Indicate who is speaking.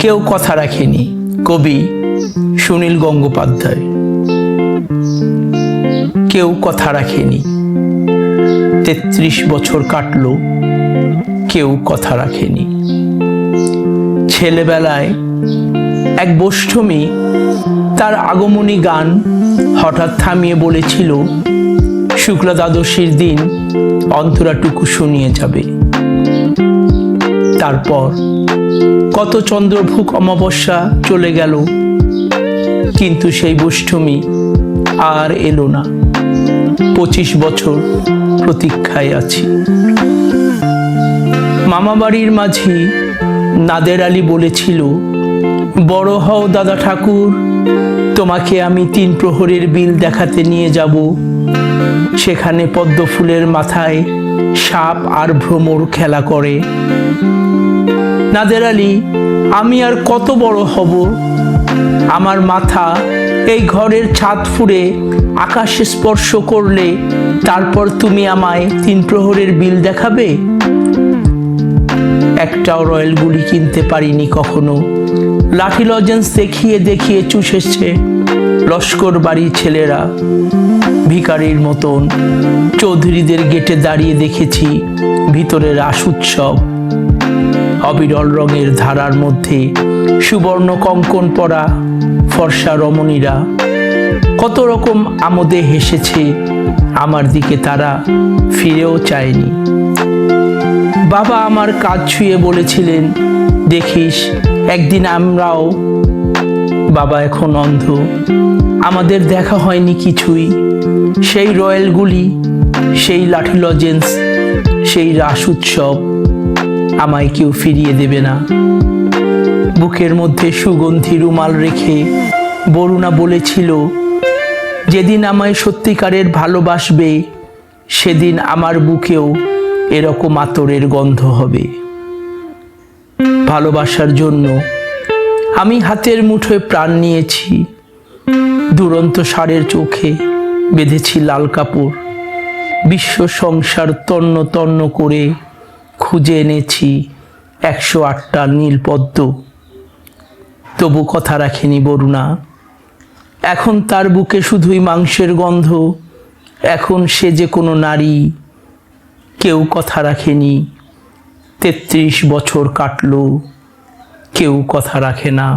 Speaker 1: কেউ কথা রাখেনি। কবি সুনীল গঙ্গোপাধ্যায়। কেউ কথা রাখেনি। ৩৩ বছর কাটলো, কেউ কথা রাখেনি। ছেলেবেলায় এক বৈষ্ণবী তার আগমনী গান হঠাৎ থামিয়ে বলেছিল, শুক্লা দ্বাদশীর দিন অন্তরাটুকু শুনিয়ে যাবে। তারপর কত চন্দ্রভুক অমাবস্যা চলে গেল, কিন্তু সেই বৈষ্ণবী আর এলো না। 25 বছর প্রতীক্ষায় আছি। মামাবাড়ির মাঝি নাদের আলী বলেছিল, বড় হও দাদা ঠাকুর, তোমাকে আমি 3 প্রহরের বিল দেখাতে নিয়ে যাব। সেখানে পদ্ম ফুলের মাথায় সাপ আর ভ্রমর খেলা করে। নাদের আলী, আমি আর কত বড় হব? আমার মাথা এই ঘরের ছাদ ফুঁড়ে আকাশে স্পর্শ করলে তারপর তুমি আমায় 3 প্রহরের বিল দেখাবে? একটাও রয়্যাল গুলি কিনতে পারিনি কখনো। লাঠি লজেন্স দেখিয়ে দেখিয়ে চুষেছে লস্কর বাড়ির ছেলেরা। ভিখারির মতন চৌধুরীদের গেটে দাঁড়িয়ে দেখেছি ভিতরে রাস উৎসব। অবিরল রঙের ধারার মধ্যে সুবর্ণ কঙ্কন পরা ফর্সা রমণীরা কত রকম আমোদে হেসেছে আমার দিকে, তারা ফিরেও চায়নি। বাবা আমার কাঁধ ছুঁয়ে বলেছিলেন, দেখিস একদিন আমরাও। বাবা এখন অন্ধ, আমাদের দেখা হয়নি কিছুই। সেই রয়্যালগুলি, সেই লাঠি লজেন্স, সেই রাস উৎসব আমায় কেউ ফিরিয়ে দেবে না। বুকের মধ্যে সুগন্ধি রুমাল রেখে বরুণা বলেছিল, যেদিন আমায় সত্যিকারের ভালোবাসবে সেদিন আমার বুকেও এরকম আতরের গন্ধ হবে। ভালোবাসার জন্য আমি হাতের মুঠোয় প্রাণ নিয়েছি। দুরন্ত ষাঁড়ের চোখে বেঁধেছি লাল কাপড়। বিশ্ব সংসার তন্ন তন্ন করে খুঁজে এনেছি 108টা নীল পদ্ম। তবু কথা রাখেনি বরুণা। এখন তার বুকে শুধুই মাংসের গন্ধ। এখন সে যে কোনো নারী। কেউ কথা রাখেনি। 33 বছর কাটলো, কেউ কথা রাখে না।